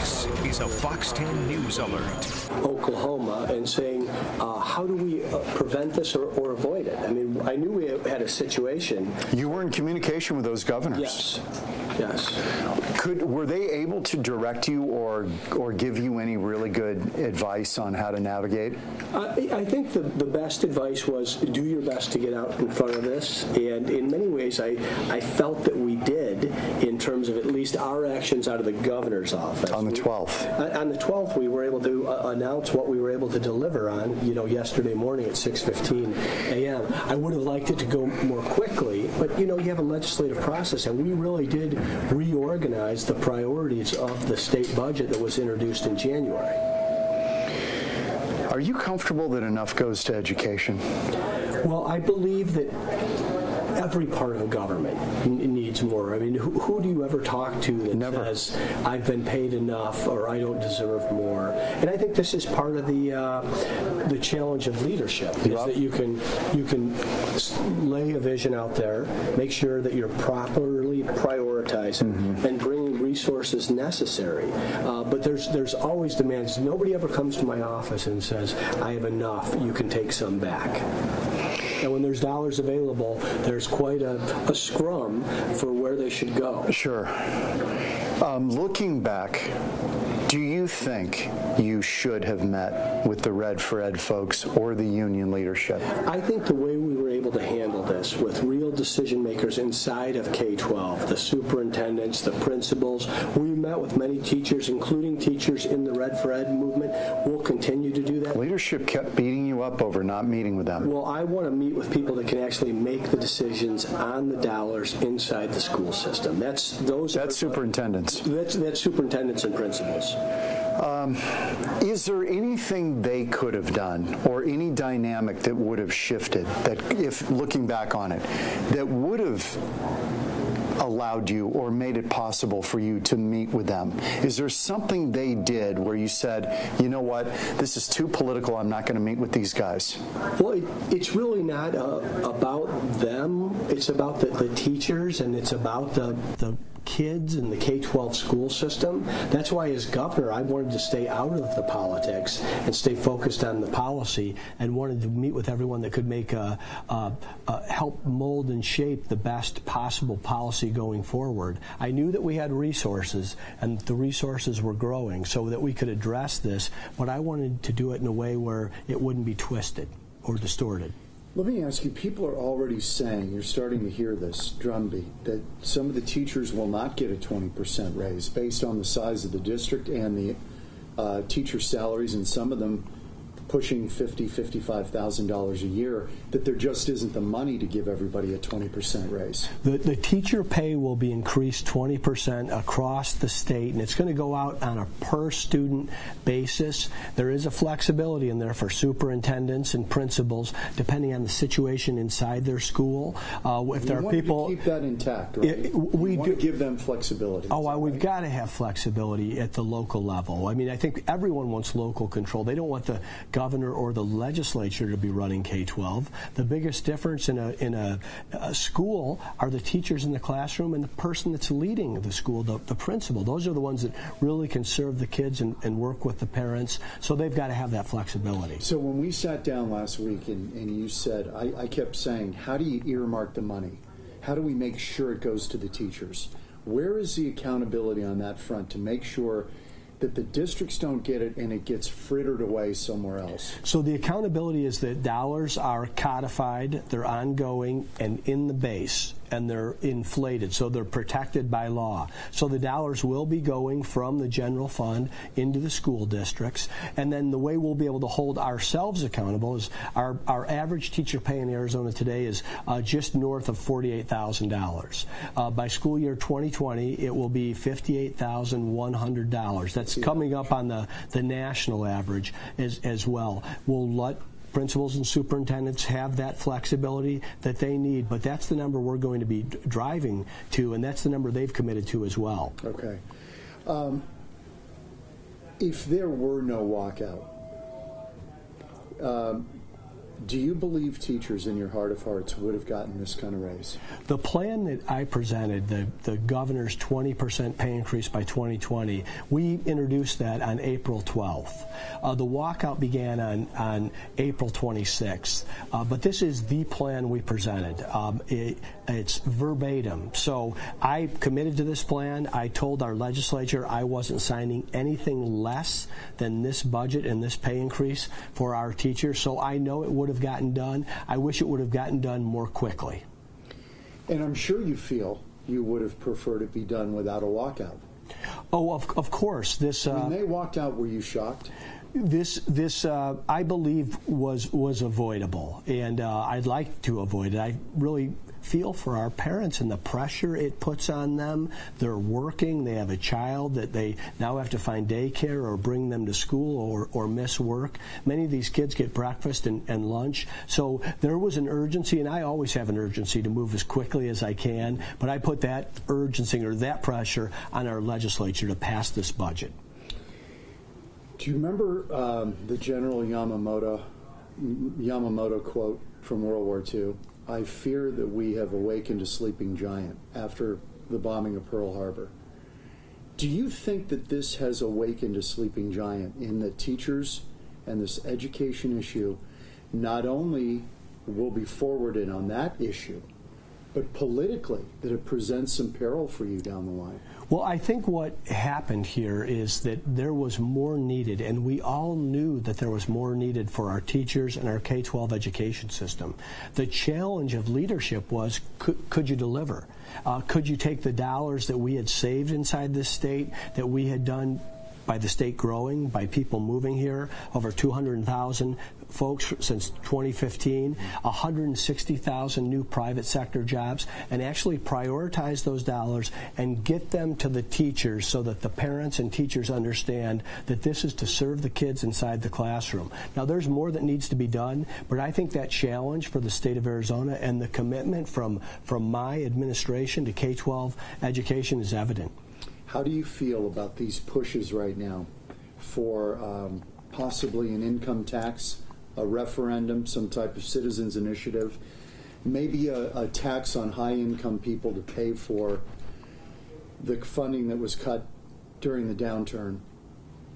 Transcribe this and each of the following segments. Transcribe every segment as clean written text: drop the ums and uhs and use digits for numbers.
This is a Fox 10 News Alert. Oklahoma and saying, how do we prevent this or avoid it? I mean, I knew we had a situation. You were in communication with those governors. Yes. Yes. Were they able to direct you or give you any really good advice on how to navigate? I think the best advice was do your best to get out in front of this. And in many ways, I felt that we did in terms of at least our actions out of the governor's office. On the 12th. On the 12th, we were able to announce what we were able to deliver on, yesterday morning at 6:15 a.m. I would have liked it to go more quickly, but, you have a legislative process, and we really did reorganize the priorities of the state budget that was introduced in January. Are you comfortable that enough goes to education? Well, I believe that every part of the government needs more. I mean, who do you ever talk to that says, I've been paid enough or I don't deserve more? And I think this is part of the challenge of leadership, is that you can lay a vision out there, make sure that you're properly prioritizing and bringing resources necessary. But there's always demands. Nobody ever comes to my office and says, I have enough, you can take some back. And when there's dollars available, there's quite a scrum for where they should go. Sure. Looking back, do you think you should have met with the Red for Ed folks or the union leadership? I think the way we were able to handle this with real decision makers inside of K-12, the superintendents, the principals, we met with many teachers, including teachers in the Red for Ed movement. We'll continue to do that. Leadership kept beating you up over not meeting with them. Well, I want to meet with people that can actually make the decisions on the dollars inside the school system. That's superintendents. That's superintendents and principals. Is there anything they could have done or any dynamic that would have shifted, that if looking back on it, that would have allowed you or made it possible for you to meet with them? Is there something they did where you said, you know what, this is too political, I'm not going to meet with these guys? Well, it's really not about them. It's about the teachers, and it's about the kids in the K-12 school system. That's why, as governor, I wanted to stay out of the politics and stay focused on the policy, and wanted to meet with everyone that could make help mold and shape the best possible policy going forward. I knew that we had resources, and the resources were growing, so that we could address this, but I wanted to do it in a way where it wouldn't be twisted or distorted. Let me ask you, people are already saying, you're starting to hear this drumbeat, that some of the teachers will not get a 20% raise based on the size of the district and the teacher salaries, and some of them pushing $50,000, $55,000 a year, that there just isn't the money to give everybody a 20% raise. The teacher pay will be increased 20% across the state, and it's going to go out on a per-student basis. There is a flexibility in there for superintendents and principals, depending on the situation inside their school. If there are people, to keep that intact, right? We want to give them flexibility. We've got to have flexibility at the local level. I mean, I think everyone wants local control. They don't want the governor or the legislature to be running K-12. The biggest difference in a school are the teachers in the classroom and the person that's leading the school, the principal. Those are the ones that really can serve the kids and work with the parents, so they've got to have that flexibility. So when we sat down last week and you said, I kept saying, how do you earmark the money? How do we make sure it goes to the teachers? Where is the accountability on that front to make sure that the districts don't get it and it gets frittered away somewhere else? So the accountability is that dollars are codified, they're ongoing, and in the base, and they're inflated, so they're protected by law. So the dollars will be going from the general fund into the school districts, and then the way we'll be able to hold ourselves accountable is our average teacher pay in Arizona today is just north of $48,000. By school year 2020, it will be $58,100. That's coming up on the national average as well. We'll let principals and superintendents have that flexibility that they need, but that's the number we're going to be driving to, and that's the number they've committed to as well. Okay. If there were no walkout, Do you believe teachers in your heart of hearts would have gotten this kind of raise? The plan that I presented, the governor's 20% pay increase by 2020, we introduced that on April 12th. The walkout began on April 26th. But this is the plan we presented. It's verbatim. So I committed to this plan. I told our legislature I wasn't signing anything less than this budget and this pay increase for our teachers. So I know it would have gotten done. I wish it would have gotten done more quickly. And I'm sure you feel you would have preferred it be done without a walkout. Oh, of course. When they walked out, were you shocked? This I believe was avoidable, and I'd like to avoid it. I really feel for our parents and the pressure it puts on them. They're working. They have a child that they now have to find daycare or bring them to school or miss work. Many of these kids get breakfast and lunch. So there was an urgency, and I always have an urgency to move as quickly as I can, but I put that urgency or that pressure on our legislature to pass this budget. Do you remember the General Yamamoto quote from World War II? I fear that we have awakened a sleeping giant after the bombing of Pearl Harbor. Do you think that this has awakened a sleeping giant in that teachers and this education issue not only will be forwarded on that issue, but politically that it presents some peril for you down the line? Well, I think what happened here is that there was more needed, and we all knew that there was more needed for our teachers and our K-12 education system. The challenge of leadership was, could you deliver? Could you take the dollars that we had saved inside this state, that we had done by the state growing, by people moving here, over 200,000 folks since 2015, 160,000 new private sector jobs, and actually prioritize those dollars and get them to the teachers so that the parents and teachers understand that this is to serve the kids inside the classroom. Now, there's more that needs to be done, but I think that challenge for the state of Arizona and the commitment from my administration to K-12 education is evident. How do you feel about these pushes right now for possibly an income tax, a referendum, some type of citizens initiative, maybe a tax on high-income people to pay for the funding that was cut during the downturn,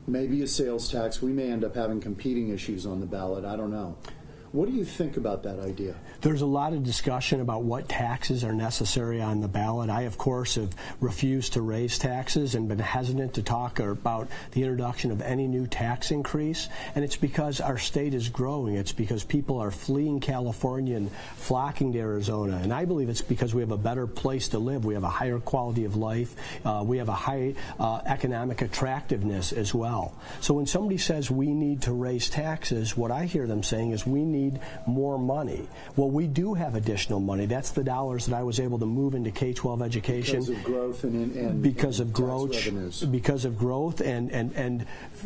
maybe a sales tax? We may end up having competing issues on the ballot. I don't know. What do you think about that idea? There's a lot of discussion about what taxes are necessary on the ballot. I, of course, have refused to raise taxes and been hesitant to talk about the introduction of any new tax increase. And it's because our state is growing. It's because people are fleeing California and flocking to Arizona. And I believe it's because we have a better place to live. We have a higher quality of life. We have a high economic attractiveness as well. So when somebody says we need to raise taxes, what I hear them saying is we need more money. Well, we do have additional money. That's the dollars that I was able to move into K-12 education. Because of growth and because of growth, revenues. Because of growth and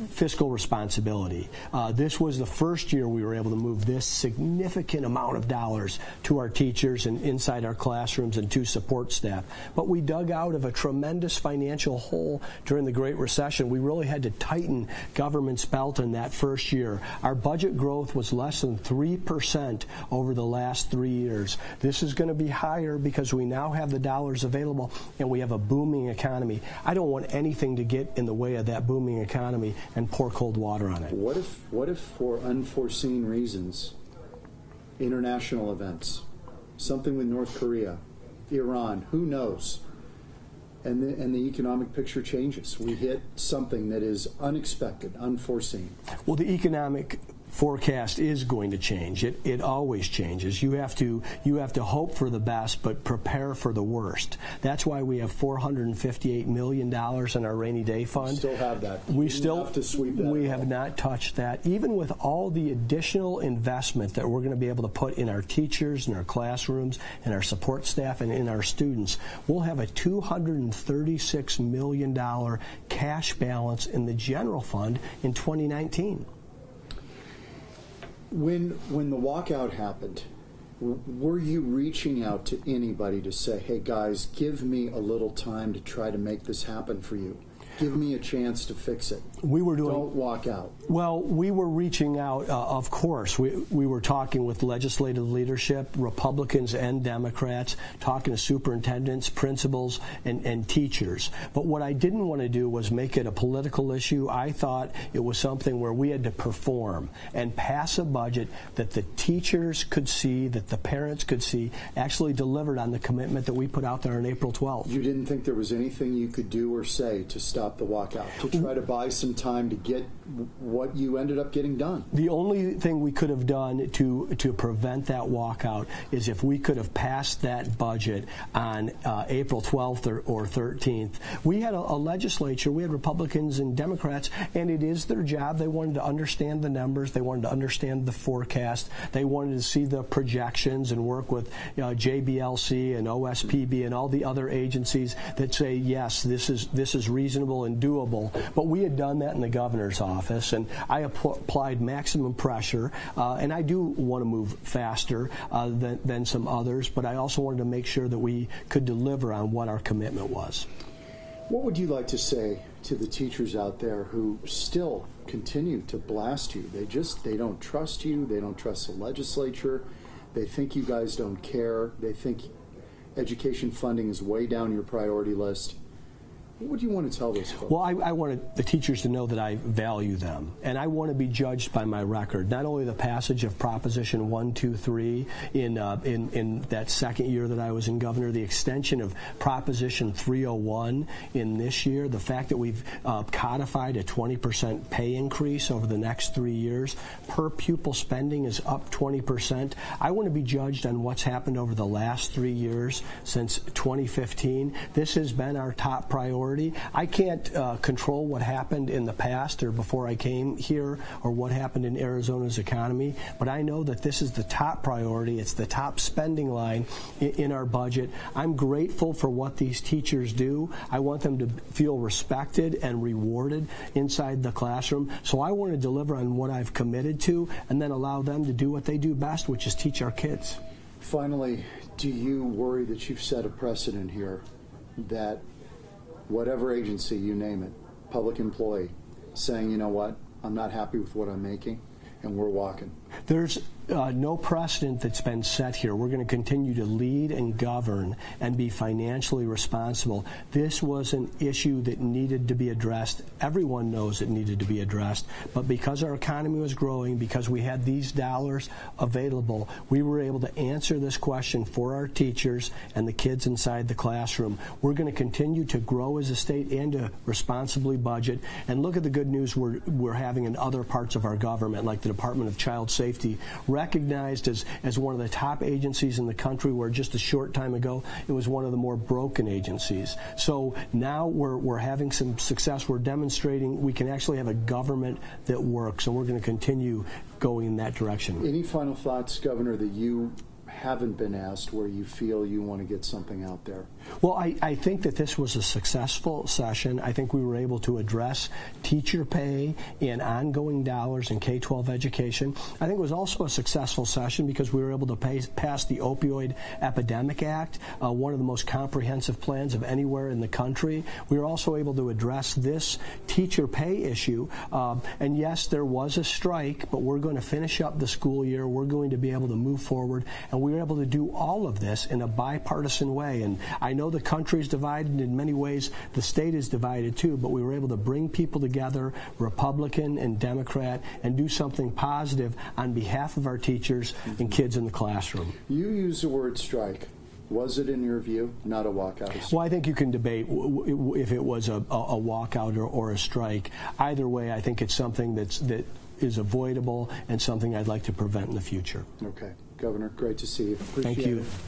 fiscal responsibility. This was the first year we were able to move this significant amount of dollars to our teachers and inside our classrooms and to support staff. But we dug out of a tremendous financial hole during the Great Recession. We really had to tighten government's belt in that first year. Our budget growth was less than 3% over the last 3 years. This is going to be higher because we now have the dollars available and we have a booming economy. I don't want anything to get in the way of that booming economy and pour cold water on it. What if for unforeseen reasons, international events, something with North Korea, Iran, who knows, and the economic picture changes? We hit something that is unexpected, unforeseen. Well, the economic forecast is going to change. It always changes. You have to hope for the best, but prepare for the worst. That's why we have $458 million in our rainy day fund. We still have that. We still have to sweep that. We have not touched that. Even with all the additional investment that we're going to be able to put in our teachers, in our classrooms, in our support staff, and in our students, we'll have a $236 million cash balance in the general fund in 2019. When the walkout happened, were you reaching out to anybody to say, hey guys, give me a little time to try to make this happen for you? Give me a chance to fix it. Don't walk out. Well, we were reaching out, of course. We were talking with legislative leadership, Republicans and Democrats, talking to superintendents, principals, and teachers. But what I didn't want to do was make it a political issue. I thought it was something where we had to perform and pass a budget that the teachers could see, that the parents could see, actually delivered on the commitment that we put out there on April 12th. You didn't think there was anything you could do or say to stop the walkout, to try to buy some time to get what you ended up getting done? The only thing we could have done to prevent that walkout is if we could have passed that budget on April 12th or 13th. We had a legislature, we had Republicans and Democrats, and it is their job. They wanted to understand the numbers. They wanted to understand the forecast. They wanted to see the projections and work with JBLC and OSPB and all the other agencies that say, yes, this is reasonable and doable. But we had done that in the governor's office, and I applied maximum pressure. And I do want to move faster than some others, but I also wanted to make sure that we could deliver on what our commitment was. What would you like to say to the teachers out there who still continue to blast you? They don't trust you. They don't trust the legislature. They think you guys don't care. They think education funding is way down your priority list. What do you want to tell those folks? Well, I wanted the teachers to know that I value them, and I want to be judged by my record. Not only the passage of Proposition 123 in that second year that I was in governor, the extension of Proposition 301 in this year, the fact that we've codified a 20% pay increase over the next 3 years, per pupil spending is up 20%. I want to be judged on what's happened over the last 3 years since 2015. This has been our top priority. I can't control what happened in the past or before I came here or what happened in Arizona's economy, but I know that this is the top priority. It's the top spending line in our budget. I'm grateful for what these teachers do. I want them to feel respected and rewarded inside the classroom, so I want to deliver on what I've committed to and then allow them to do what they do best, which is teach our kids. Finally, do you worry that you've set a precedent here that whatever agency, you name it, public employee, saying, you know what, I'm not happy with what I'm making, and we're walking? There's no precedent that's been set here. We're going to continue to lead and govern and be financially responsible. This was an issue that needed to be addressed. Everyone knows it needed to be addressed, but because our economy was growing, because we had these dollars available, we were able to answer this question for our teachers and the kids inside the classroom. We're going to continue to grow as a state and to responsibly budget. And look at the good news we're having in other parts of our government, like the Department of Child Safety, recognized as one of the top agencies in the country, where just a short time ago it was one of the more broken agencies. So now we're having some success. We're demonstrating we can actually have a government that works, and we're going to continue going in that direction. Any final thoughts, Governor, that you haven't been asked where you feel you want to get something out there? Well, I think that this was a successful session. I think we were able to address teacher pay and ongoing dollars in K-12 education. I think it was also a successful session because we were able to pass the Opioid Epidemic Act, one of the most comprehensive plans of anywhere in the country. We were also able to address this teacher pay issue. And yes, there was a strike, but we're going to finish up the school year. We're going to be able to move forward, and we were able to do all of this in a bipartisan way. And I know the country is divided in many ways. The state is divided too, but we were able to bring people together, Republican and Democrat, and do something positive on behalf of our teachers and kids in the classroom. You use the word strike. Was it, in your view, not a walkout? Well, I think you can debate if it was a walkout or a strike. Either way, I think it's something that is avoidable and something I'd like to prevent in the future. Okay. Governor, great to see you. Appreciate Thank you. it.